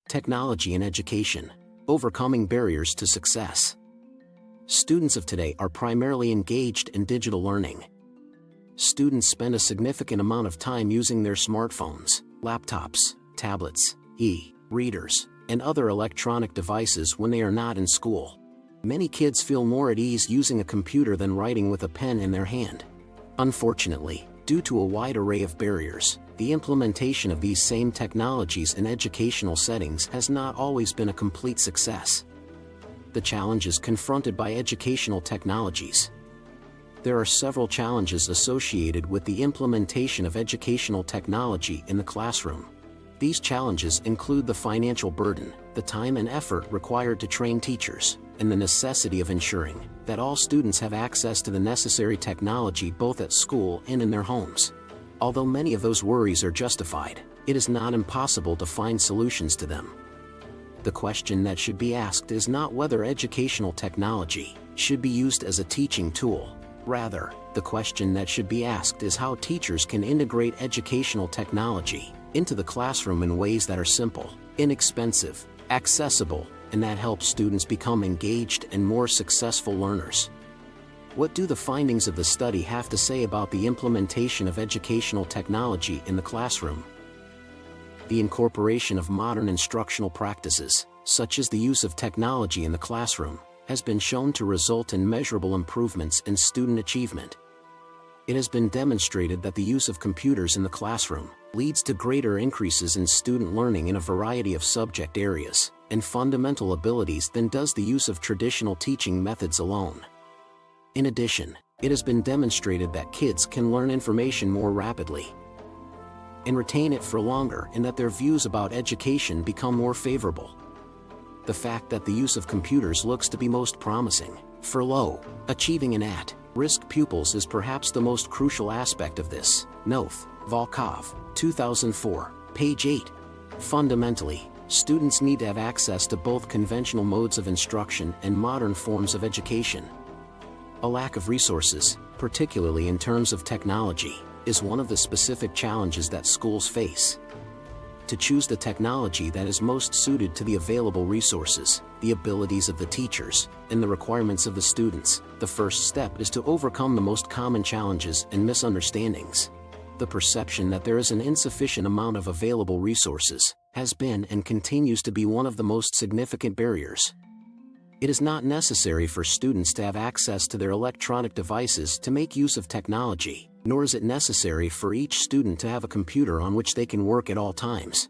Technology in education. Overcoming barriers to success. Students of today are primarily engaged in digital learning. Students spend a significant amount of time using their smartphones, laptops, tablets, e-readers, and other electronic devices when they are not in school. Many kids feel more at ease using a computer than writing with a pen in their hand. Unfortunately, due to a wide array of barriers, the implementation of these same technologies in educational settings has not always been a complete success. The challenges confronted by educational technologies. There are several challenges associated with the implementation of educational technology in the classroom. These challenges include the financial burden, the time and effort required to train teachers, and the necessity of ensuring that all students have access to the necessary technology both at school and in their homes. Although many of those worries are justified, it is not impossible to find solutions to them. The question that should be asked is not whether educational technology should be used as a teaching tool. Rather, the question that should be asked is how teachers can integrate educational technology into the classroom in ways that are simple, inexpensive, accessible, and that help students become engaged and more successful learners. What do the findings of the study have to say about the implementation of educational technology in the classroom? The incorporation of modern instructional practices, such as the use of technology in the classroom, has been shown to result in measurable improvements in student achievement. It has been demonstrated that the use of computers in the classroom leads to greater increases in student learning in a variety of subject areas and fundamental abilities than does the use of traditional teaching methods alone. In addition, it has been demonstrated that kids can learn information more rapidly and retain it for longer, and that their views about education become more favorable. The fact that the use of computers looks to be most promising for low achieving and at-risk pupils is perhaps the most crucial aspect of this. Noth, Volkov, 2004, page 8. Fundamentally, students need to have access to both conventional modes of instruction and modern forms of education. A lack of resources, particularly in terms of technology, is one of the specific challenges that schools face. To choose the technology that is most suited to the available resources, the abilities of the teachers, and the requirements of the students, the first step is to overcome the most common challenges and misunderstandings. The perception that there is an insufficient amount of available resources has been and continues to be one of the most significant barriers. It is not necessary for students to have access to their electronic devices to make use of technology, nor is it necessary for each student to have a computer on which they can work at all times.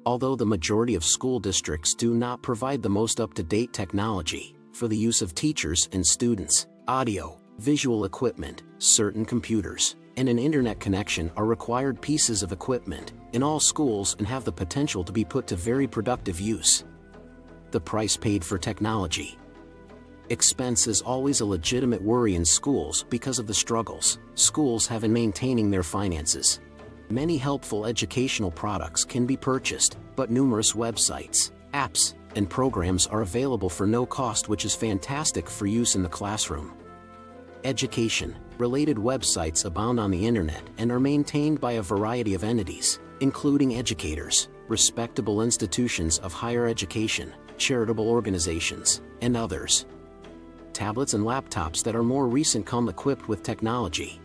Although the majority of school districts do not provide the most up-to-date technology for the use of teachers and students, audio, visual equipment, certain computers, and an internet connection are required pieces of equipment in all schools and have the potential to be put to very productive use. The price paid for technology. Expense is always a legitimate worry in schools because of the struggles schools have in maintaining their finances. Many helpful educational products can be purchased, but numerous websites, apps, and programs are available for no cost, which is fantastic for use in the classroom. Education-related websites abound on the internet and are maintained by a variety of entities, including educators, respectable institutions of higher education, charitable organizations, and others. Tablets and laptops that are more recent come equipped with technology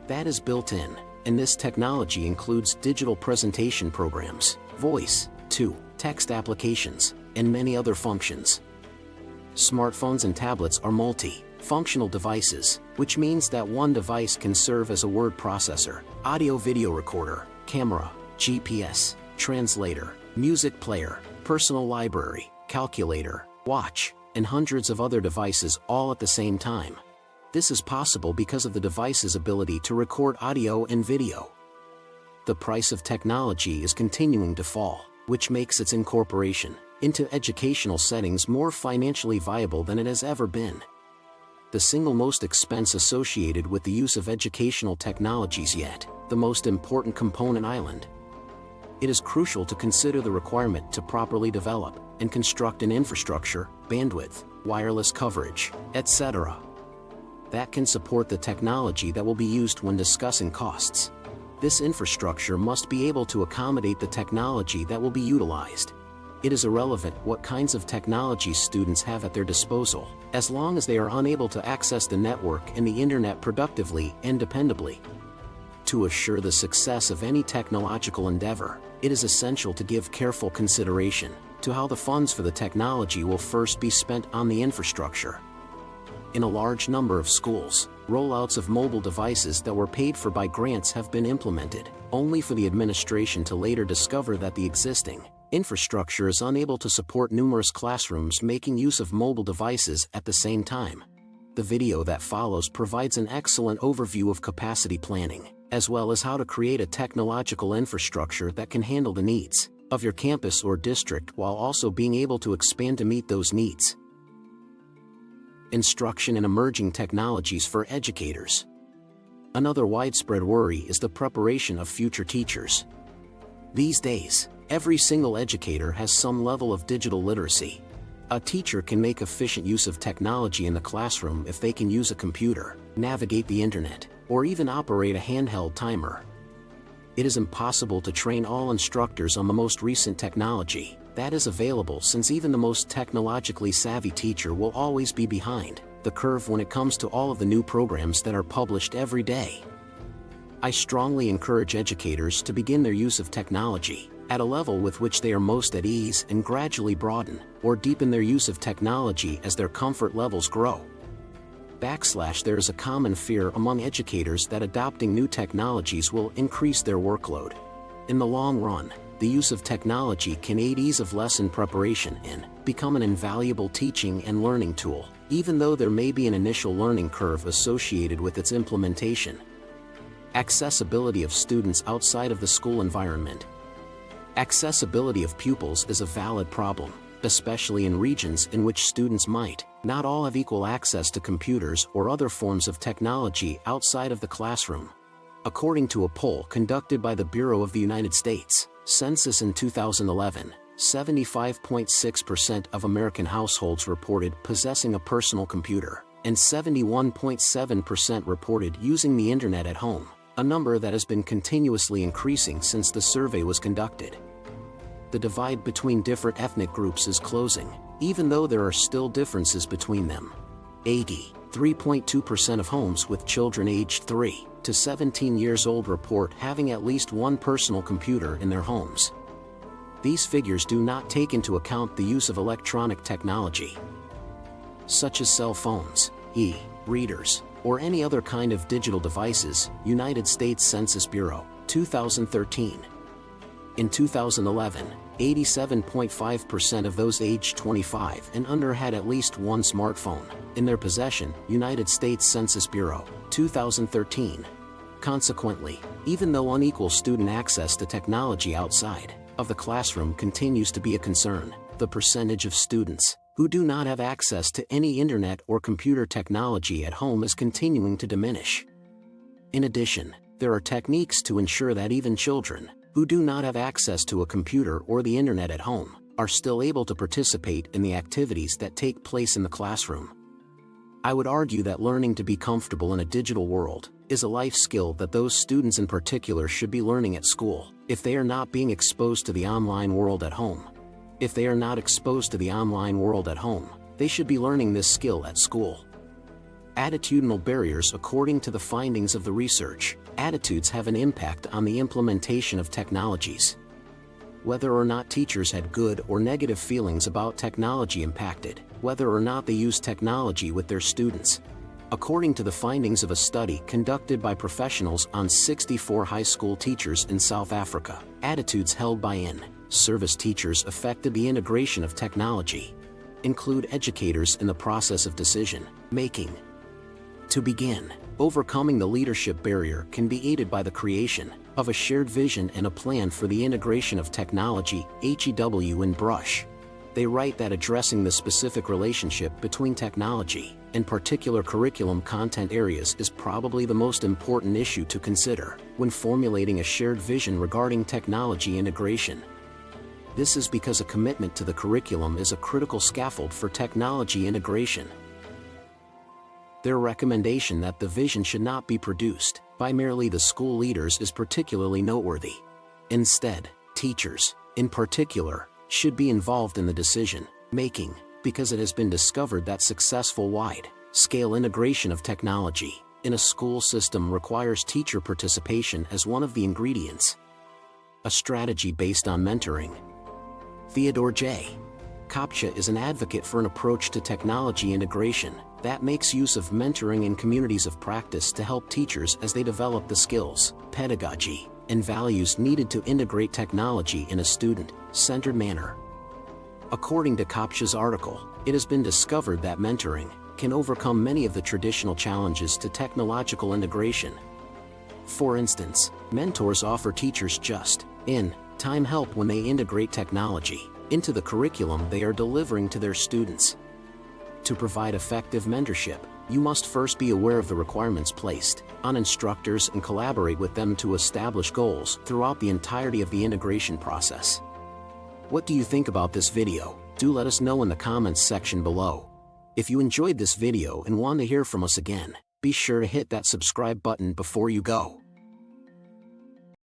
that is built in, and this technology includes digital presentation programs, voice to text applications, and many other functions. Smartphones and tablets are multi-functional devices, which means that one device can serve as a word processor, audio-video recorder, camera, GPS, translator, music player, personal library, calculator, watch, and hundreds of other devices all at the same time. This is possible because of the device's ability to record audio and video. The price of technology is continuing to fall, which makes its incorporation into educational settings more financially viable than it has ever been. The single most expense associated with the use of educational technologies yet the most important component: island. It is crucial to consider the requirement to properly develop and construct an infrastructure, bandwidth, wireless coverage, etc. that can support the technology that will be used when discussing costs. This infrastructure must be able to accommodate the technology that will be utilized. It is irrelevant what kinds of technology students have at their disposal, as long as they are unable to access the network and the internet productively and dependably. To assure the success of any technological endeavor, it is essential to give careful consideration to how the funds for the technology will first be spent on the infrastructure. In a large number of schools, rollouts of mobile devices that were paid for by grants have been implemented, only for the administration to later discover that the existing infrastructure is unable to support numerous classrooms making use of mobile devices at the same time. The video that follows provides an excellent overview of capacity planning, as well as how to create a technological infrastructure that can handle the needs of your campus or district while also being able to expand to meet those needs. Instruction in emerging technologies for educators. Another widespread worry is the preparation of future teachers. These days, every single educator has some level of digital literacy. A teacher can make efficient use of technology in the classroom if they can use a computer, navigate the internet, or even operate a handheld timer. It is impossible to train all instructors on the most recent technology that is available, since even the most technologically savvy teacher will always be behind the curve when it comes to all of the new programs that are published every day. I strongly encourage educators to begin their use of technology at a level with which they are most at ease and gradually broaden or deepen their use of technology as their comfort levels grow. There is a common fear among educators that adopting new technologies will increase their workload. In the long run, the use of technology can aid ease of lesson preparation and become an invaluable teaching and learning tool, even though there may be an initial learning curve associated with its implementation. Accessibility of students outside of the school environment. Accessibility of pupils is a valid problem, especially in regions in which students might not all have equal access to computers or other forms of technology outside of the classroom. According to a poll conducted by the Bureau of the United States Census in 2011, 75.6% of American households reported possessing a personal computer, and 71.7% reported using the internet at home, a number that has been continuously increasing since the survey was conducted. The divide between different ethnic groups is closing, even though there are still differences between them. 83.2% of homes with children aged 3 to 17 years old report having at least one personal computer in their homes. These figures do not take into account the use of electronic technology, such as cell phones, e-readers, or any other kind of digital devices. United States Census Bureau, 2013. In 2011, 87.5% of those aged 25 and under had at least one smartphone in their possession. United States Census Bureau, 2013. Consequently, even though unequal student access to technology outside of the classroom continues to be a concern, the percentage of students who do not have access to any internet or computer technology at home is continuing to diminish. In addition, there are techniques to ensure that even children who do not have access to a computer or the internet at home are still able to participate in the activities that take place in the classroom. I would argue that learning to be comfortable in a digital world is a life skill that those students in particular should be learning at school, if they are not being exposed to the online world at home. If they are not exposed to the online world at home, they should be learning this skill at school. Attitudinal barriers. According to the findings of the research, attitudes have an impact on the implementation of technologies. Whether or not teachers had good or negative feelings about technology impacted whether or not they use technology with their students. According to the findings of a study conducted by professionals on 64 high school teachers in South Africa, attitudes held by in-service teachers affected the integration of technology. Include educators in the process of decision-making. To begin, overcoming the leadership barrier can be aided by the creation of a shared vision and a plan for the integration of technology. HEW in Brush. They write that addressing the specific relationship between technology and particular curriculum content areas is probably the most important issue to consider when formulating a shared vision regarding technology integration. This is because a commitment to the curriculum is a critical scaffold for technology integration. Their recommendation that the vision should not be produced by merely the school leaders is particularly noteworthy. Instead, teachers, in particular, should be involved in the decision making, because it has been discovered that successful wide-scale integration of technology in a school system requires teacher participation as one of the ingredients. A strategy based on mentoring. Theodore J. Kopcha is an advocate for an approach to technology integration that makes use of mentoring in communities of practice to help teachers as they develop the skills, pedagogy, and values needed to integrate technology in a student-centered manner. According to Kopcha's article, it has been discovered that mentoring can overcome many of the traditional challenges to technological integration. For instance, mentors offer teachers just-in-time help when they integrate technology into the curriculum they are delivering to their students. To provide effective mentorship, you must first be aware of the requirements placed on instructors and collaborate with them to establish goals throughout the entirety of the integration process. What do you think about this video? Do let us know in the comments section below. If you enjoyed this video and want to hear from us again, be sure to hit that subscribe button before you go.